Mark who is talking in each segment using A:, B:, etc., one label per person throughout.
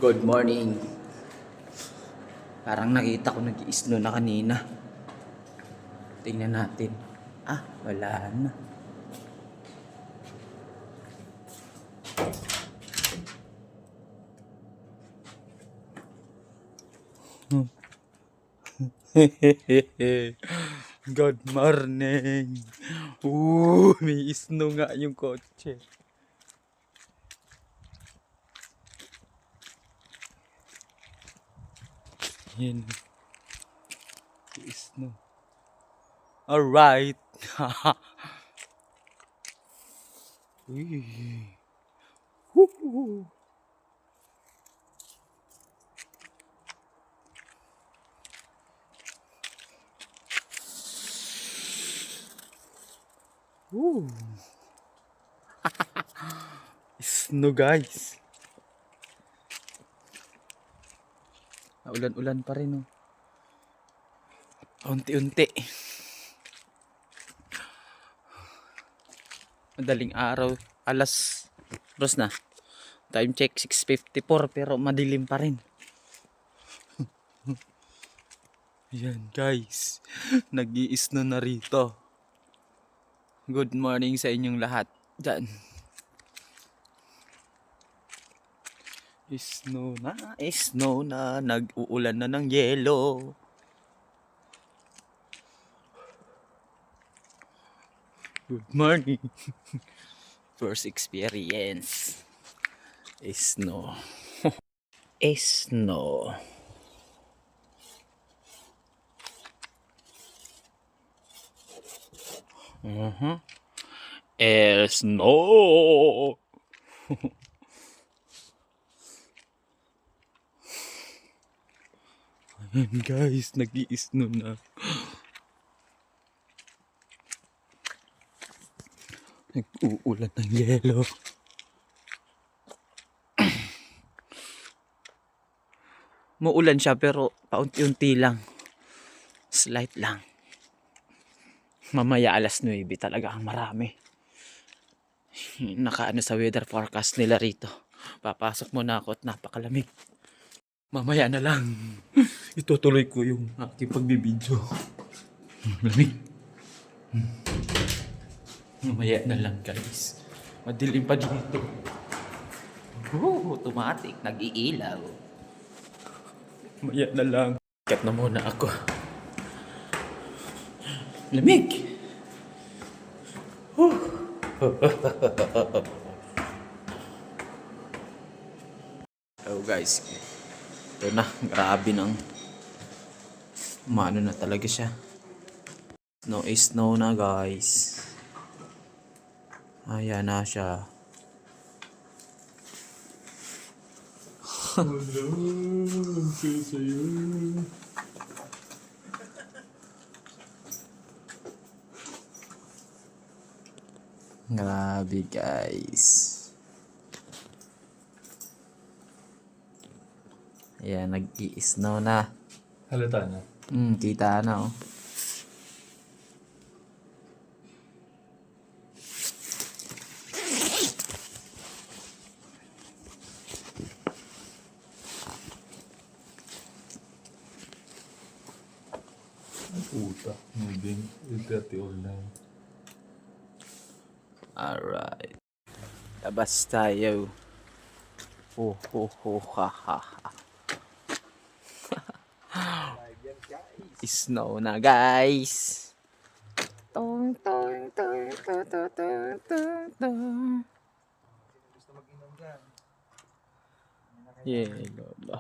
A: Good morning. Parang nakita ko nag-i-snow na kanina. Tingnan natin. Wala na. Good morning. May snow nga yung kotse. Yan. Snow. Alright. Woo. Woo. Snow guys. Ulan-ulan pa rin oh. Unti-unti. Madaling araw. Alas dos na. Time check 6:54 pero madilim pa rin. Yan guys. Nag-i-snow na rito. Good morning sa inyong lahat. Diyan. Snow na. Nag-uulan na ng yelo. Good morning. First experience. Snow. Snow. Snow. Ayan guys, nag-i-snow na. Nag-uulan ng yelo. Muulan siya pero paunti-unti lang. Slight lang. Mamaya alas 9 talaga ang marami. Nakaano sa weather forecast nila rito. Papasok muna ako at napakalamig. Mamaya na lang. Itutuloy ko yung aking pagbibideo. Lamig. Mamaya na lang guys. Madilim pa dito. Automatic. Nag-iilaw. Mamaya na lang. Kat na muna ako. Lamig. Oh guys. Ito na. Grabe nang maano na talaga siya. Snow na guys. Ayan na siya.
B: Hello, sa'yo.
A: Grabe guys. Ayan, nag-i-snow na.
B: Halata na.
A: Kita na oh.
B: Puta, moving. 8:30 all now.
A: Alright. Labas tayo. Ha ha ha. Snow na guys. Tong tong tong tong tong tong tong tong. Yelo ba?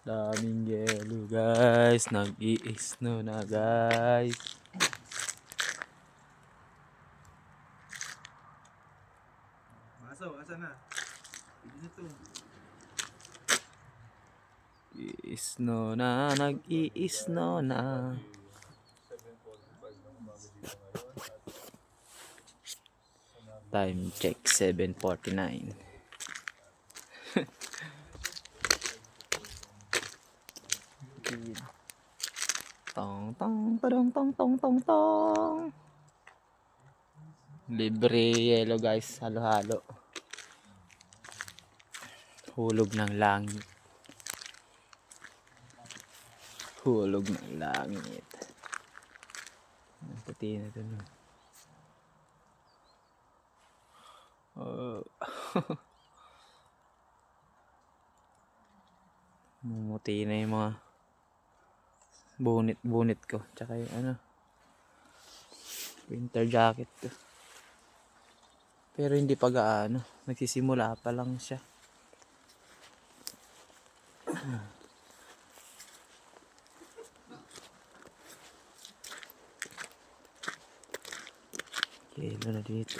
A: Daming yelo guys. Nag-i-snow na guys.
C: Masaw, asa na? Pwede na to.
A: Snow na, nag-i-snow na. Time check 7:49. Tong tong padong tong tong tong tong. Libre yelo guys, halo-halo. Hulog ng langit. Hulog ng langit. Ang puti na dun. Oh. Mumuti na yung mga bunit ko. Tsaka yung winter jacket ko. Pero hindi pa gaano. Nagsisimula pa lang siya. Yelo na dito.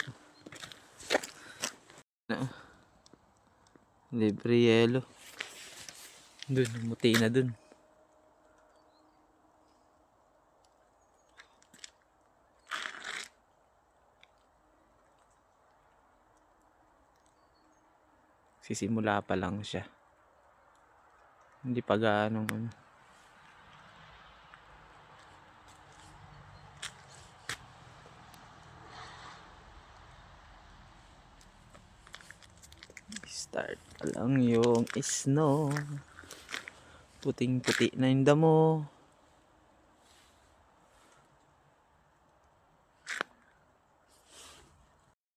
A: Libre yelo. Dun, muti na dun. Sisimula pa lang siya. Hindi pa gaano Start pa lang yung snow. Puting-puti na yung damo.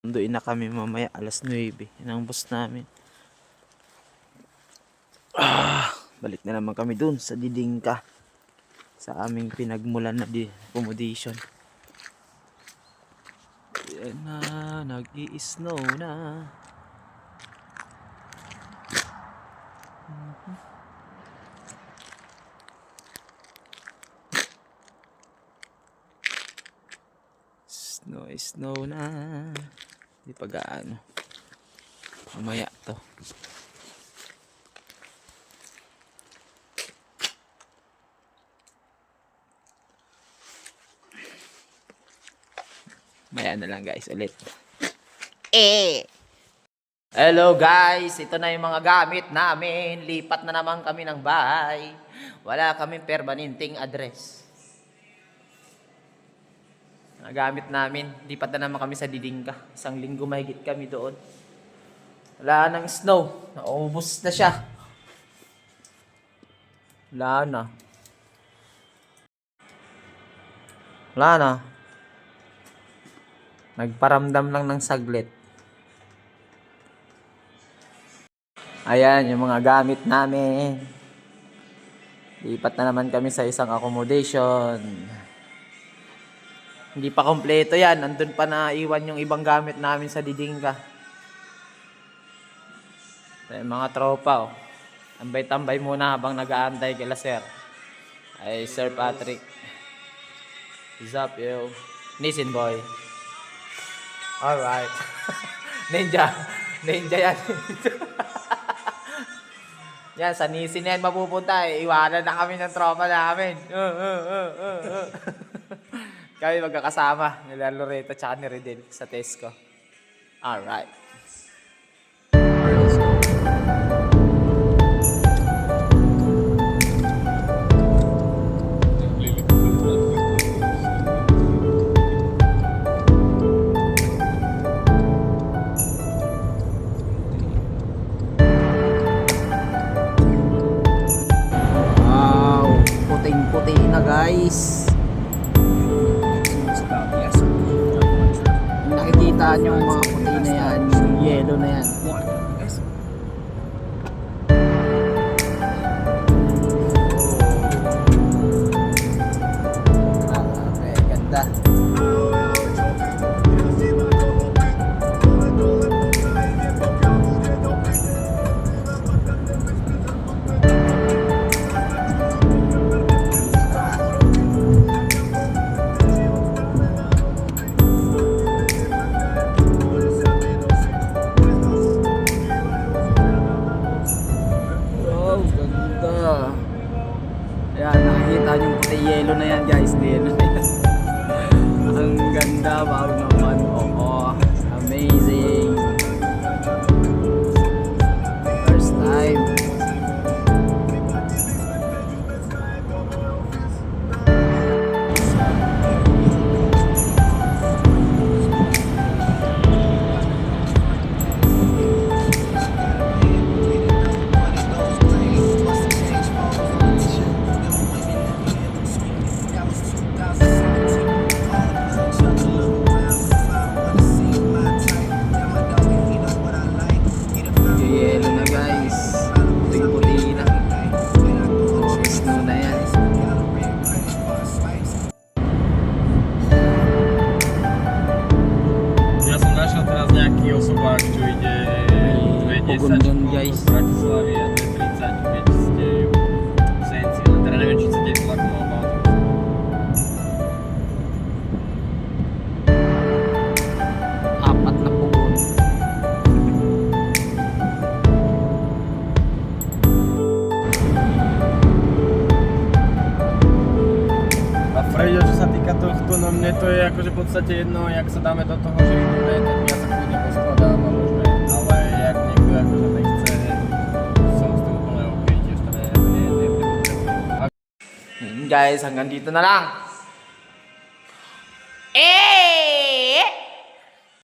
A: Sunduin na kami mamaya alas 9. Yan ang bus namin. Balik na naman kami dun sa Didingka. Sa aming pinagmulan na accommodation. Yan na, nag-i-snow na. Snow na. Hindi pa gaano. Mamaya to. Maya na lang guys ulit. Hello guys, ito na yung mga gamit namin. Lipat na naman kami ng bahay. Wala kaming permanenteng address. Mga gamit namin, lipat na naman kami sa Didingka. 1 linggo mahigit kami doon. Wala nang snow. Naubos na siya. Wala na. Wala na. Nagparamdam lang ng saglit. Ayan yung mga gamit namin. Lipat na naman kami sa isang accommodation. Hindi pa kompleto yan. Nandun pa na iwan yung ibang gamit namin sa Didingka. Yung mga tropa, oh. Tambay-tambay muna habang nag-aantay kila sir. Ay, Sir Patrick. What's up, yo? Nisin boy. Alright. Ninja yan. Yan, sa Nisin yan mapupunta eh. Iwanan na kami ng tropa namin. Kami magkakasama. Nila Loreto tsaka ni Redel sa Tesco. Alright. Puting-puti na guys. Nakikita nyo yung mga puti na yan, yung yellow na yan. Okay, ganda. Ayan, nakikita nyo yung puti yellow na yan guys. Yellow na yan. Ang ganda. Wow naman. Oo. Amazing. First time. pogon dun, guys.
D: Bratyslavia 35 dzieje senci, ale teda neviem, či sa deje to ako malo báť.
A: Apat na pogon.
D: A Freďo, čo sa týka tohto, no mne to je akože v podstate jedno, jak sa dáme do toho, že ideme, tak ja sa kľudne poskladám a môžeme, ale jak niekto akože nechce, som s tým úplne OK, tiež to nepotrebujem.
A: Guys, hanggang dito na lang.